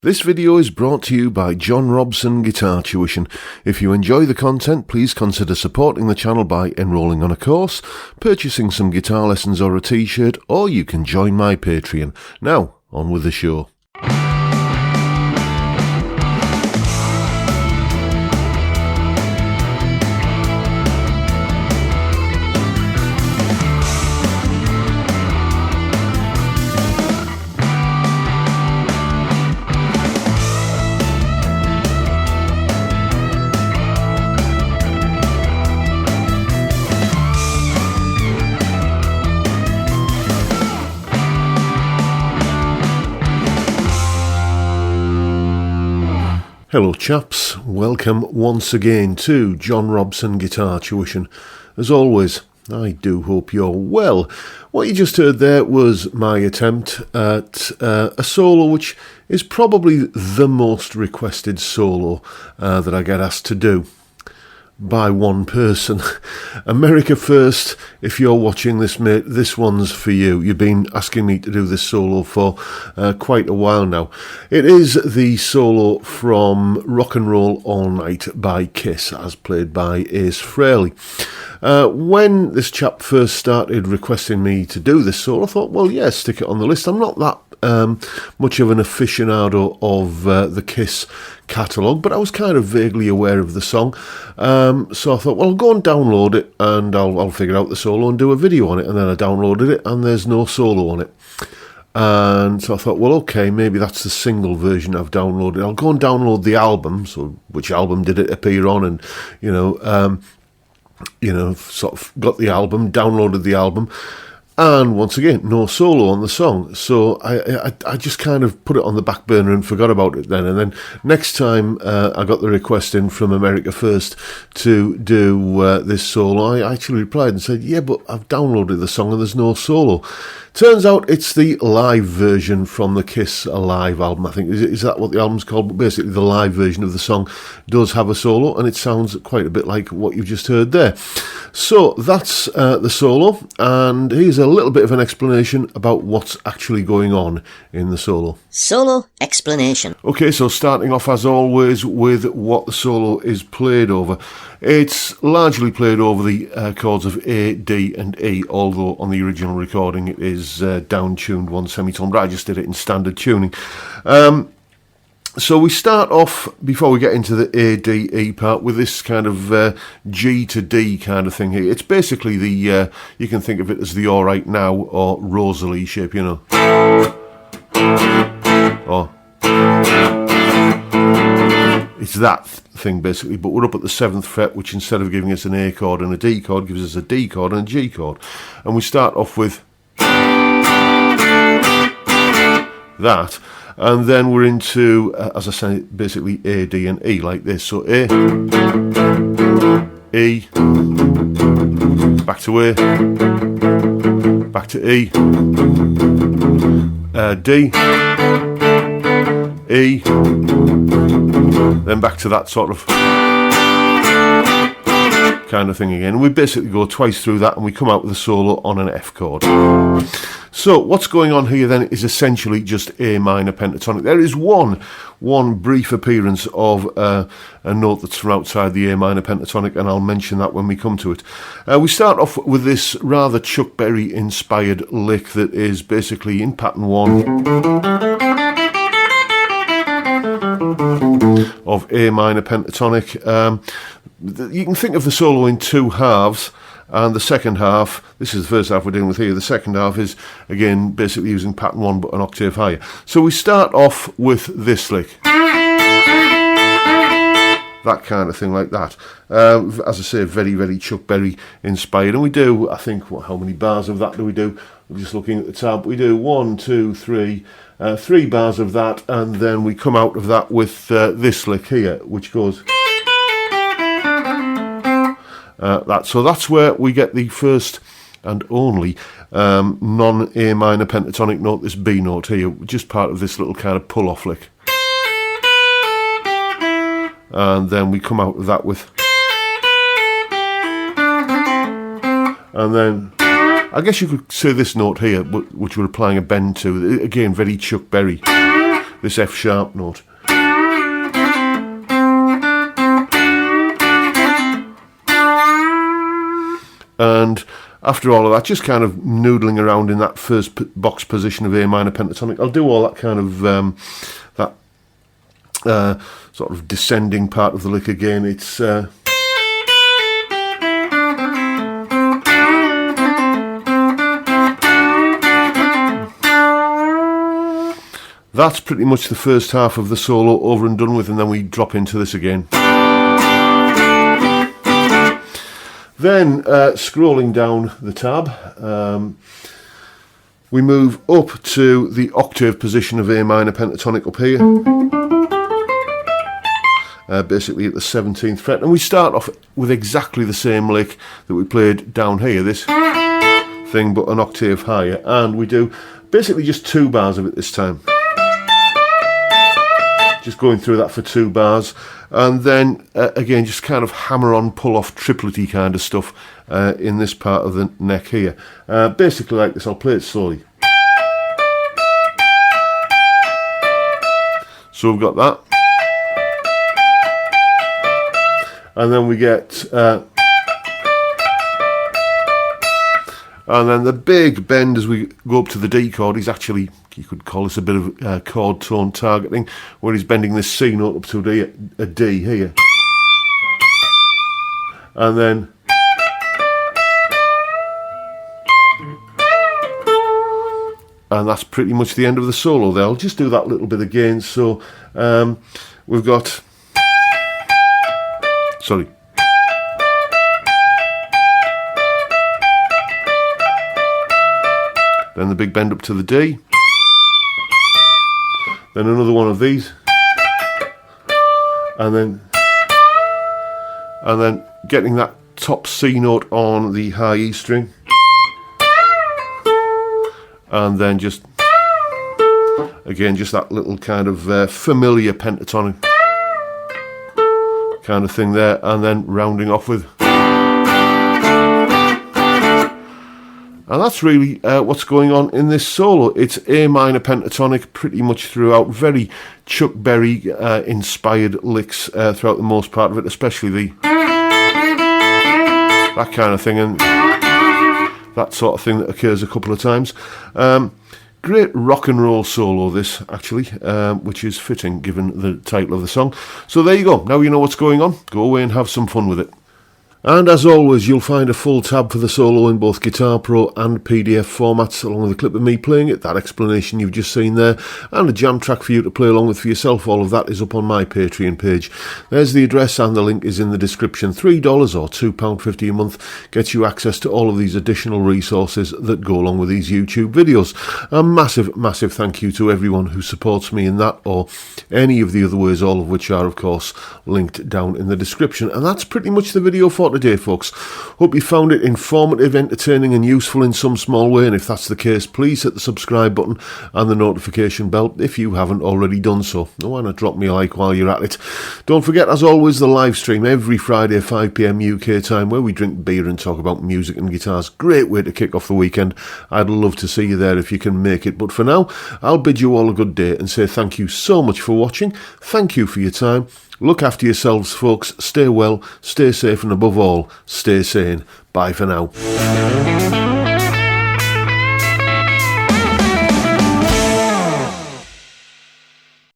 This video is brought to you by John Robson Guitar Tuition. If you enjoy the content, please consider supporting the channel by enrolling on a course, purchasing some guitar lessons or a t-shirt, or you can join my Patreon. Now, on with the show. Hello chaps, welcome once again to John Robson Guitar Tuition. As always, I do hope you're well. What you just heard there was my attempt at a solo which is probably the most requested solo that I get asked to do by one person. America First, if you're watching this, mate, this one's for you. You've been asking me to do this solo for quite a while now. It is the solo from Rock and Roll All Night by Kiss, as played by Ace Frehley. When this chap first started requesting me to do this solo, I thought, well, yeah, stick it on the list. I'm not that much of an aficionado of the Kiss catalogue, but I was kind of vaguely aware of the song, so I thought, well, I'll go and download it and I'll figure out the solo and do a video on it. And then I downloaded it and there's no solo on it, and so I thought, well, okay, maybe that's the single version I've downloaded. I'll go and download the album. So which album did it appear on? And sort of got the album, downloaded the album, and once again, no solo on the song. So I just kind of put it on the back burner and forgot about it then. And then next time I got the request in from America First to do this solo, I actually replied and said, yeah, but I've downloaded the song and there's no solo. Turns out it's the live version from the Kiss Alive album, I think. Is that what the album's called? But basically the live version of the song does have a solo, and it sounds quite a bit like what you just heard there. So that's the solo, and here's a little bit of an explanation about what's actually going on in the solo. Solo explanation. Okay, so starting off as always with what the solo is played over. It's largely played over the chords of A, D and E, although on the original recording it is down-tuned one semitone, but I just did it in standard tuning. So we start off, before we get into the A, D, E part, with this kind of G to D kind of thing here. It's basically the, you can think of it as the All Right Now or Rosalie shape, you know. Or it's that thing basically, but we're up at the 7th fret, which instead of giving us an A chord and a D chord, gives us a D chord and a G chord. And we start off with that, and then we're into, as I said, basically A, D and E like this. So A, E, back to A, back to E, D, E, then back to that sort of kind of thing again. We basically go twice through that and we come out with a solo on an F chord. So what's going on here then is essentially just A minor pentatonic. There is one brief appearance of a note that's from outside the A minor pentatonic, and I'll mention that when we come to it. We start off with this rather Chuck Berry inspired lick that is basically in pattern 1 of A minor pentatonic. You can think of the solo in two halves, and the second half, this is the first half we're dealing with here, the second half is again basically using pattern 1 but an octave higher. So we start off with this lick, that kind of thing like that. As I say, very, very Chuck Berry inspired, and we do, I think, how many bars of that do we do? I'm just looking at the tab. We do 1, 2, 3, 3 bars of that, and then we come out of that with this lick here, which goes that. So that's where we get the first and only non-A minor pentatonic note, this B note here, just part of this little kind of pull-off lick. And then we come out of that with, and then I guess you could say this note here, which we're applying a bend to, again very Chuck Berry. this F sharp note. And after all of that, just kind of noodling around in that first box position of A minor pentatonic. I'll do all that kind of sort of descending part of the lick again. It's that's pretty much the first half of the solo over and done with, and then we drop into this again. Then, scrolling down the tab, we move up to the octave position of A minor pentatonic up here, basically at the 17th fret, and we start off with exactly the same lick that we played down here, this thing, but an octave higher, and we do basically just 2 bars of it this time. Just going through that for 2 bars, and then again just kind of hammer on, pull off, triplety kind of stuff in this part of the neck here. Basically like this. I'll play it slowly. So we've got that, and then we get and then the big bend as we go up to the D chord is actually, you could call this a bit of chord tone targeting, where he's bending this C note up to a D here. And then that's pretty much the end of the solo there. I'll just do that little bit again. So we've got, sorry. Then the big bend up to the D. Then another one of these. And then getting that top C note on the high E string. And then just, again, just that little kind of familiar pentatonic kind of thing there. And then rounding off with. And that's really what's going on in this solo. It's A minor pentatonic pretty much throughout. Very Chuck Berry inspired licks throughout the most part of it, especially that kind of thing and that sort of thing that occurs a couple of times. Great rock and roll solo this, actually, which is fitting given the title of the song. So there you go. Now you know what's going on. Go away and have some fun with it. And as always, you'll find a full tab for the solo in both Guitar Pro and PDF formats, along with a clip of me playing it, that explanation you've just seen there, and a jam track for you to play along with for yourself. All of that is up on my Patreon page. There's the address, and the link is in the description. $3 or £2.50 a month gets you access to all of these additional resources that go along with these YouTube videos. A massive, massive thank you to everyone who supports me in that, or any of the other ways, all of which are, of course, linked down in the description. And that's pretty much the video for today, folks. Hope you found it informative, entertaining and useful in some small way, and if that's the case, please hit the subscribe button and the notification bell if you haven't already done so. Why not drop me a like while you're at it? Don't forget, as always, the live stream every Friday 5 PM UK time, where we drink beer and talk about music and guitars. Great way to kick off the weekend. I'd love to see you there if you can make it, but for now I'll bid you all a good day and say thank you so much for watching. Thank you for your time. Look after yourselves, folks. Stay well, stay safe, and above all, stay sane. Bye for now.